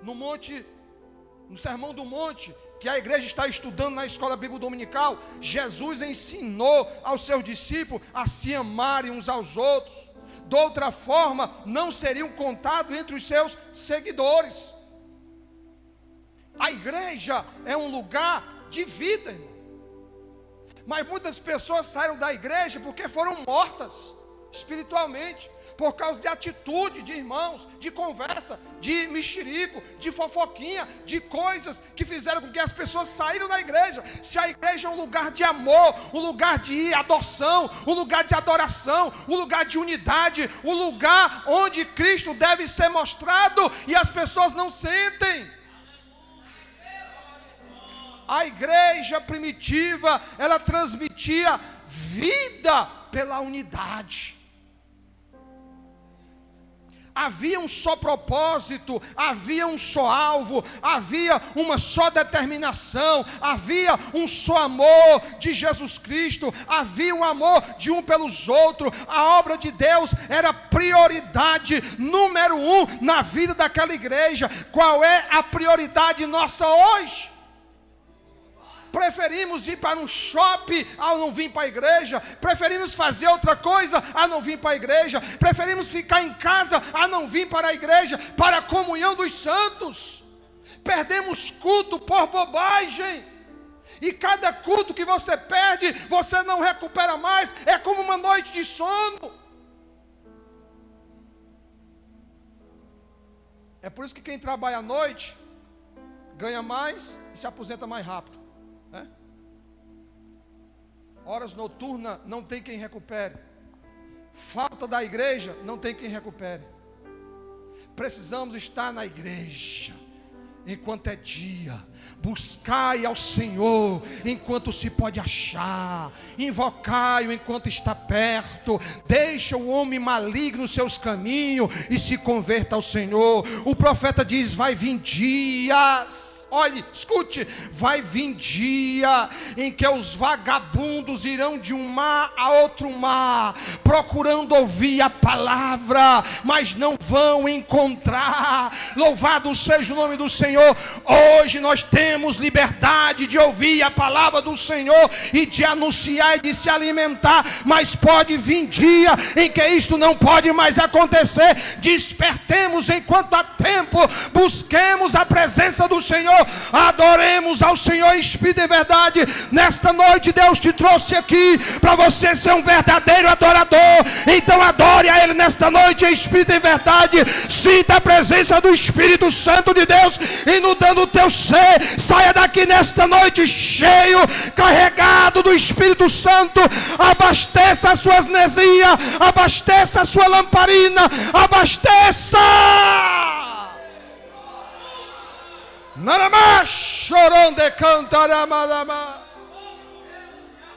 No Sermão do Monte, que a igreja está estudando na escola bíblica dominical, Jesus ensinou aos seus discípulos a se amarem uns aos outros. De outra forma, não seriam contados entre os seus seguidores. A igreja é um lugar de vida, irmão. Mas muitas pessoas saíram da igreja porque foram mortas espiritualmente, por causa de atitude de irmãos, de conversa, de mexerico, de fofoquinha, de coisas que fizeram com que as pessoas saíram da igreja. Se a igreja é um lugar de amor, um lugar de adoção, um lugar de adoração, um lugar de unidade, um lugar onde Cristo deve ser mostrado e as pessoas não sentem. A igreja primitiva, ela transmitia vida pela unidade. Havia um só propósito, havia um só alvo, havia uma só determinação, havia um só amor de Jesus Cristo, havia um amor de um pelos outros. A obra de Deus era prioridade número 1 na vida daquela igreja. Qual é a prioridade nossa hoje? Preferimos ir para um shopping ao não vir para a igreja. Preferimos fazer outra coisa a não vir para a igreja. Preferimos ficar em casa a não vir para a igreja, para a comunhão dos santos. Perdemos culto por bobagem. E cada culto que você perde, você não recupera mais. É como uma noite de sono. É por isso que quem trabalha à noite ganha mais e se aposenta mais rápido. Horas noturnas não tem quem recupere. Falta da igreja não tem quem recupere. Precisamos estar na igreja enquanto é dia. Buscai ao Senhor enquanto se pode achar. Invocai-o enquanto está perto. Deixa o homem maligno seus caminhos e se converta ao Senhor. O profeta diz: vai vir dias. Olhe, escute, vai vir dia em que os vagabundos irão de um mar a outro mar, procurando ouvir a palavra, mas não vão encontrar. Louvado seja o nome do Senhor. Hoje nós temos liberdade de ouvir a palavra do Senhor e de anunciar e de se alimentar, mas pode vir dia em que isto não pode mais acontecer. Despertemos enquanto há tempo, busquemos a presença do Senhor. Adoremos ao Senhor em espírito e verdade. Nesta noite Deus te trouxe aqui para você ser um verdadeiro adorador. Então adore a Ele nesta noite em espírito e verdade. Sinta a presença do Espírito Santo de Deus inundando o teu ser. Saia daqui nesta noite cheio, carregado do Espírito Santo. Abasteça as suas nezinhas, abasteça a sua lamparina, abasteça. Naramá, chorando, cantaramá.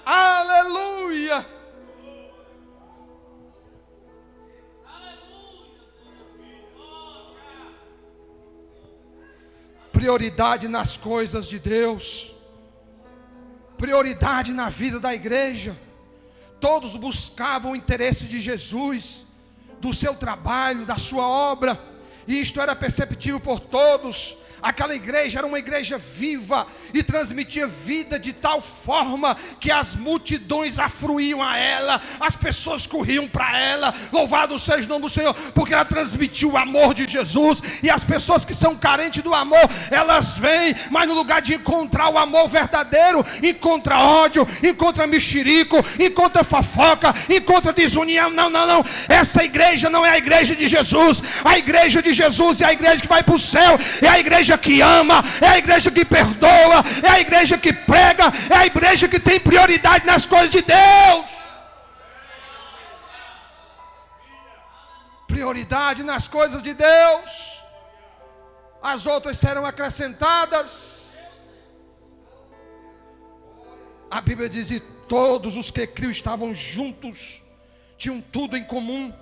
Aleluia. Prioridade nas coisas de Deus. prioridade na vida da igreja. Todos buscavam o interesse de Jesus, do seu trabalho, da sua obra, e isto era perceptível por todos. Aquela igreja era uma igreja viva e transmitia vida de tal forma que as multidões afluíam a ela, as pessoas corriam para ela. Louvado seja o nome do Senhor, porque ela transmitiu o amor de Jesus. E as pessoas que são carentes do amor, elas vêm, mas no lugar de encontrar o amor verdadeiro, encontra ódio, encontra mexerico, encontra fofoca, encontra desunião. Não, não, não, essa igreja não é a igreja de Jesus. A igreja de Jesus é a igreja que vai para o céu, é a igreja que ama, é a igreja que perdoa, é a igreja que prega, é a igreja que tem prioridade nas coisas de Deus. Prioridade nas coisas de Deus. As outras serão acrescentadas. A Bíblia diz: e todos os que criam estavam juntos, tinham tudo em comum,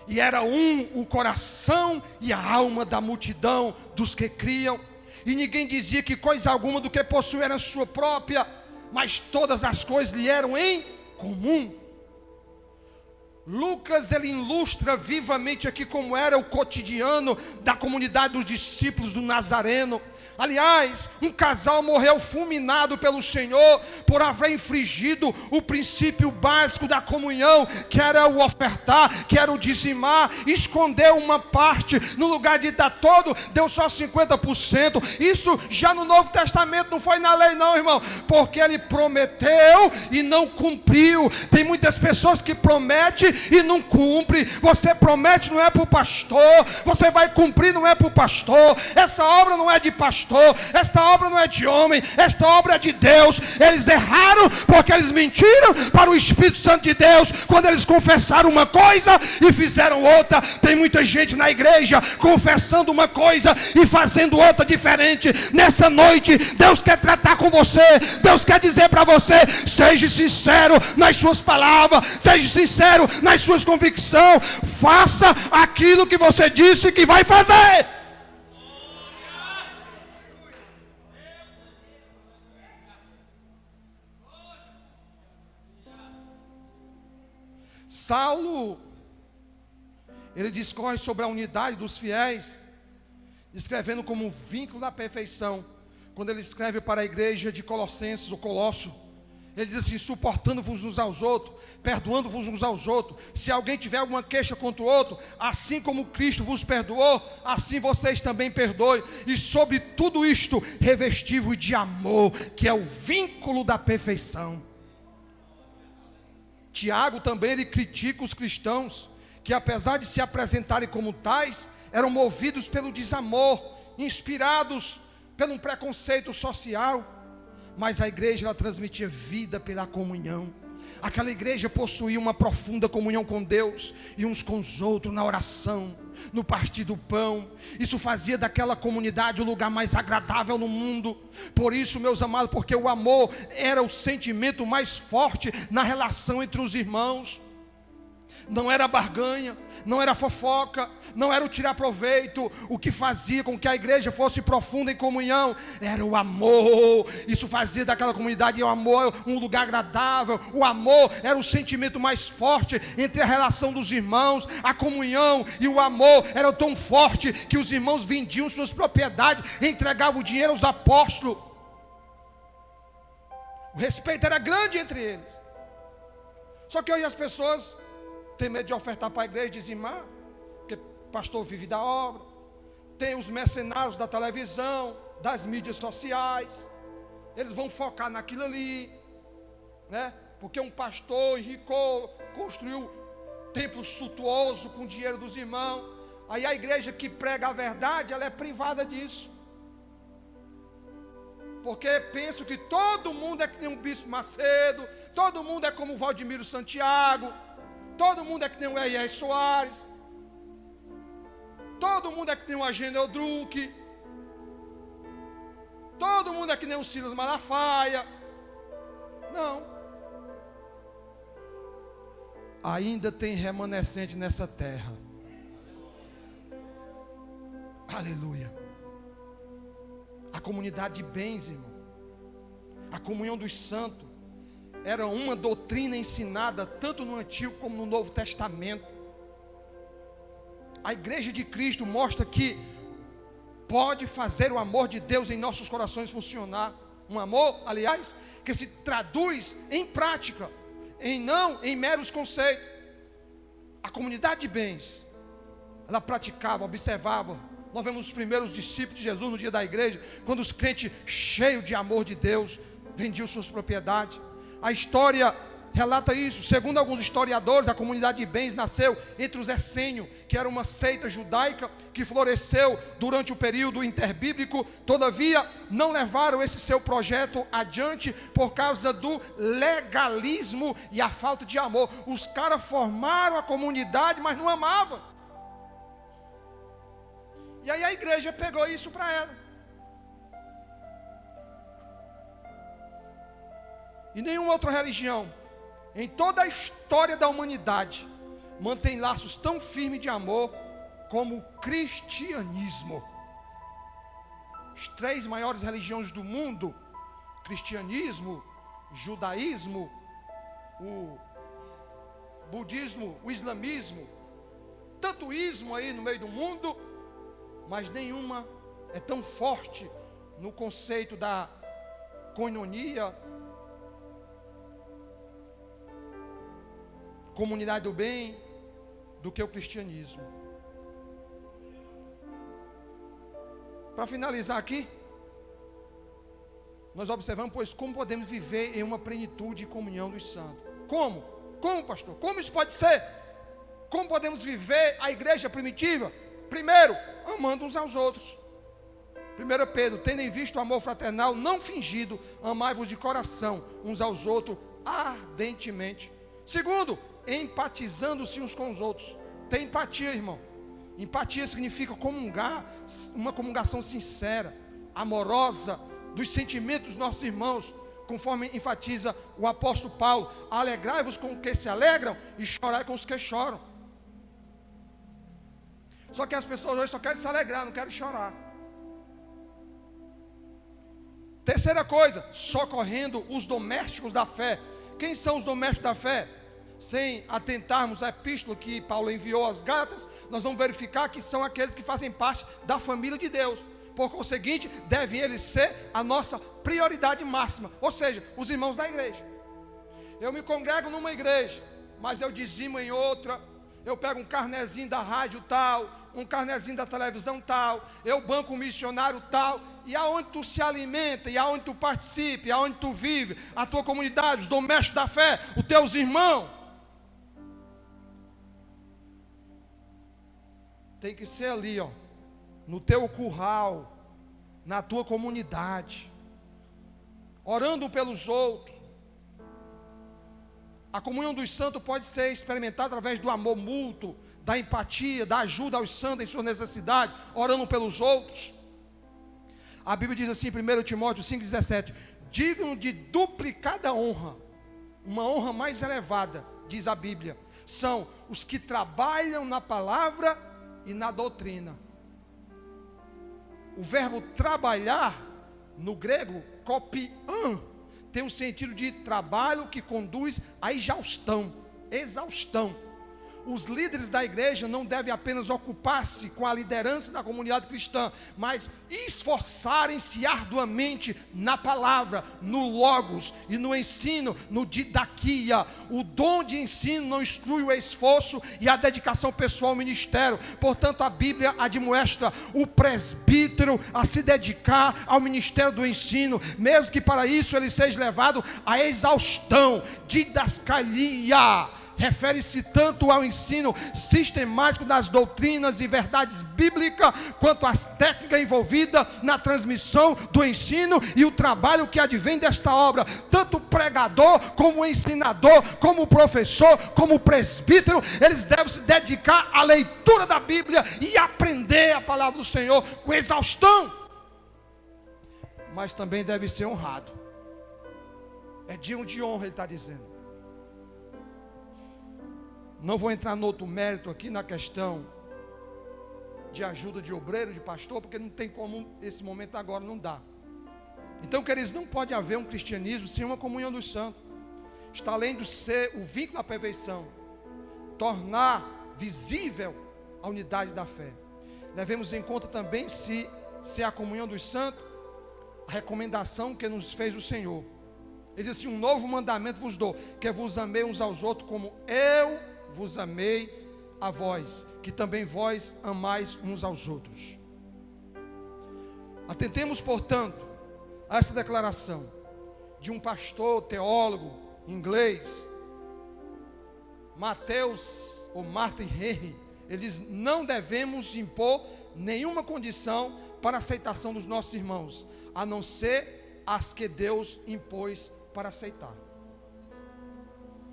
e era um o coração e a alma da multidão dos que criam. E ninguém dizia que coisa alguma do que possuía era sua própria, mas todas as coisas lhe eram em comum. Lucas, ele ilustra vivamente aqui como era o cotidiano da comunidade dos discípulos do Nazareno. Aliás, um casal morreu fulminado pelo Senhor por haver infringido o princípio básico da comunhão, que era o ofertar, que era o dizimar. Escondeu uma parte, no lugar de dar todo, deu só 50%. Isso já no Novo Testamento, não foi na lei não, irmão, porque ele prometeu e não cumpriu. Tem muitas pessoas que prometem e não cumprem. Você promete, não é para o pastor. Você vai cumprir, não é para o pastor. Essa obra não é de pastor, esta obra não é de homem, esta obra é de Deus. Eles erraram porque eles mentiram para o Espírito Santo de Deus, quando eles confessaram uma coisa e fizeram outra. Tem muita gente na igreja confessando uma coisa e fazendo outra diferente. Nessa noite Deus quer tratar com você. Deus quer dizer para você: seja sincero nas suas palavras, seja sincero nas suas convicções, faça aquilo que você disse que vai fazer. Saulo, ele discorre sobre a unidade dos fiéis, escrevendo como um vínculo da perfeição. Quando ele escreve para a igreja de Colossenses, ou Colosso, ele diz assim: suportando-vos uns aos outros, perdoando-vos uns aos outros. Se alguém tiver alguma queixa contra o outro, assim como Cristo vos perdoou, assim vocês também perdoem. E sobre tudo isto, revesti-vos de amor, que é o vínculo da perfeição. Tiago também, ele critica os cristãos, que apesar de se apresentarem como tais, eram movidos pelo desamor, inspirados pelo preconceito social. Mas a igreja, ela transmitia vida pela comunhão. Aquela igreja possuía uma profunda comunhão com Deus e uns com os outros na oração, no partir do pão. Isso fazia daquela comunidade o lugar mais agradável no mundo. Por isso, meus amados, porque o amor era o sentimento mais forte na relação entre os irmãos. Não era barganha, não era fofoca, não era o tirar proveito. O que fazia com que a igreja fosse profunda em comunhão era o amor. Isso fazia daquela comunidade o amor um lugar agradável. O amor era o sentimento mais forte entre a relação dos irmãos. A comunhão e o amor eram tão fortes que os irmãos vendiam suas propriedades e entregavam o dinheiro aos apóstolos. O respeito era grande entre eles. Só que hoje as pessoas tem medo de ofertar para a igreja, dizimar, porque o pastor vive da obra. Tem os mercenários da televisão, das mídias sociais. Eles vão focar naquilo ali, né? Porque um pastor enricou, construiu templo suntuoso com o dinheiro dos irmãos. Aí a igreja que prega a verdade, ela é privada disso. Porque penso que todo mundo é que nem um Bispo Macedo, todo mundo é como o Valdemiro Santiago, todo mundo é que nem o R.R. Soares, todo mundo é que nem o Agênio Druck, todo mundo é que nem o Silas Malafaia. Não. Ainda tem remanescente nessa terra. Aleluia. A comunidade de bens, irmão. A comunhão dos santos era uma doutrina ensinada tanto no Antigo como no Novo Testamento. A igreja de Cristo mostra que pode fazer o amor de Deus em nossos corações funcionar. Um amor, aliás, que se traduz em prática, não em meros conceitos. A comunidade de bens, ela praticava, observava. Nós vemos os primeiros discípulos de Jesus no dia da igreja, quando os crentes, cheios de amor de Deus, vendiam suas propriedades. A história relata isso. Segundo alguns historiadores, a comunidade de bens nasceu entre os essênios, que era uma seita judaica que floresceu durante o período interbíblico. Todavia, não levaram esse seu projeto adiante por causa do legalismo e a falta de amor. Os caras formaram a comunidade, mas não amavam. E aí a igreja pegou isso para ela. E nenhuma outra religião em toda a história da humanidade mantém laços tão firmes de amor como o cristianismo. As 3 maiores religiões do mundo, cristianismo, judaísmo, o budismo, o islamismo, tanto ismo aí no meio do mundo, mas nenhuma é tão forte no conceito da koinonia, comunidade do bem, do que o cristianismo. Para finalizar aqui, nós observamos, pois, como podemos viver em uma plenitude e comunhão dos santos. Como? Como, pastor? Como isso pode ser? Como podemos viver a igreja primitiva? Primeiro, amando uns aos outros. 1 Pedro, tendo em vista o amor fraternal não fingido, amai-vos de coração uns aos outros ardentemente. Segundo, empatizando-se uns com os outros. Tem empatia, irmão. Empatia significa comungar, uma comungação sincera, amorosa, dos sentimentos dos nossos irmãos, conforme enfatiza o apóstolo Paulo. Alegrai-vos com os que se alegram e chorai com os que choram. Só que as pessoas hoje só querem se alegrar, não querem chorar. Terceira coisa, socorrendo os domésticos da fé. Quem são os domésticos da fé? Sem atentarmos à epístola que Paulo enviou aos Gálatas, nós vamos verificar que são aqueles que fazem parte da família de Deus. Por conseguinte, devem eles ser a nossa prioridade máxima, ou seja, os irmãos da igreja. Eu me congrego numa igreja, mas eu dizimo em outra. Eu pego um carnezinho da rádio tal, um carnezinho da televisão tal, eu banco um missionário tal. E aonde tu se alimenta, e aonde tu participa, e aonde tu vive, a tua comunidade, os domésticos da fé, os teus irmãos, tem que ser ali, ó, no teu curral, na tua comunidade, orando pelos outros. A comunhão dos santos pode ser experimentada através do amor mútuo, da empatia, da ajuda aos santos em suas necessidades, orando pelos outros. A Bíblia diz assim, 1 Timóteo 5,17, digno de duplicada honra, uma honra mais elevada, diz a Bíblia, são os que trabalham na palavra e na doutrina. O verbo trabalhar, no grego, kopian, tem o sentido de trabalho que conduz à exaustão. Os líderes da igreja não devem apenas ocupar-se com a liderança da comunidade cristã, mas esforçarem-se arduamente na palavra, no logos e no ensino, no didaquia. O dom de ensino não exclui o esforço e a dedicação pessoal ao ministério. Portanto, a Bíblia admoesta o presbítero a se dedicar ao ministério do ensino, mesmo que para isso ele seja levado à exaustão. Didascalia refere-se tanto ao ensino sistemático das doutrinas e verdades bíblicas, quanto às técnicas envolvidas na transmissão do ensino e o trabalho que advém desta obra. Tanto o pregador, como o ensinador, como o professor, como o presbítero, eles devem se dedicar à leitura da Bíblia e aprender a palavra do Senhor com exaustão. Mas também deve ser honrado. É digno de honra, ele está dizendo. Não vou entrar no outro mérito aqui na questão de ajuda de obreiro, de pastor, porque não tem como, esse momento agora não dá. Então, queridos, não pode haver um cristianismo sem uma comunhão dos santos. Está além de ser o vínculo da perfeição, tornar visível a unidade da fé. Levemos em conta também se a comunhão dos santos, a recomendação que nos fez o Senhor. Ele disse: um novo mandamento vos dou, que vos amei uns aos outros como eu vos amei a vós, que também vós amais uns aos outros. Atentemos, portanto, a essa declaração de um pastor, teólogo inglês, Mateus ou Martin Henry. Ele diz: não devemos impor nenhuma condição para a aceitação dos nossos irmãos, a não ser as que Deus impôs para aceitar.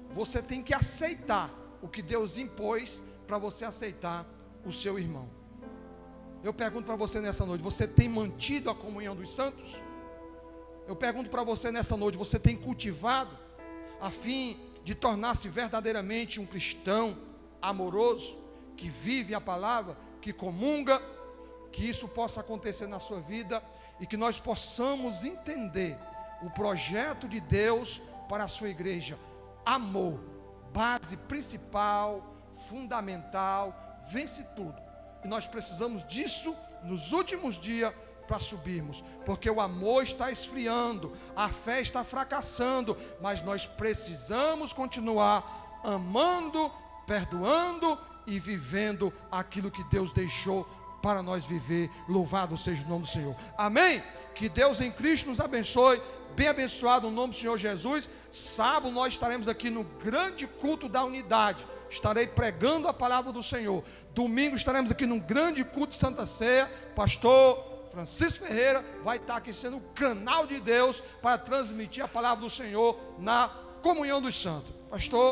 Você tem que aceitar o que Deus impôs para você aceitar o seu irmão. Eu pergunto para você nessa noite: você tem mantido a comunhão dos santos? Eu pergunto para você nessa noite: você tem cultivado a fim de tornar-se verdadeiramente um cristão amoroso, que vive a palavra, que comunga? Que isso possa acontecer na sua vida e que nós possamos entender o projeto de Deus para a sua igreja. Amor, base principal, fundamental, vence tudo. E nós precisamos disso nos últimos dias para subirmos, porque o amor está esfriando, a fé está fracassando, mas nós precisamos continuar amando, perdoando e vivendo aquilo que Deus deixou para nós viver. Louvado seja o nome do Senhor. Amém? Que Deus em Cristo nos abençoe. Bem abençoado o nome do Senhor Jesus. Sábado nós estaremos aqui no grande culto da unidade. Estarei pregando a palavra do Senhor. Domingo estaremos aqui no grande culto de Santa Ceia. Pastor Francisco Ferreira vai estar aqui sendo o canal de Deus para transmitir a palavra do Senhor na comunhão dos santos. Pastor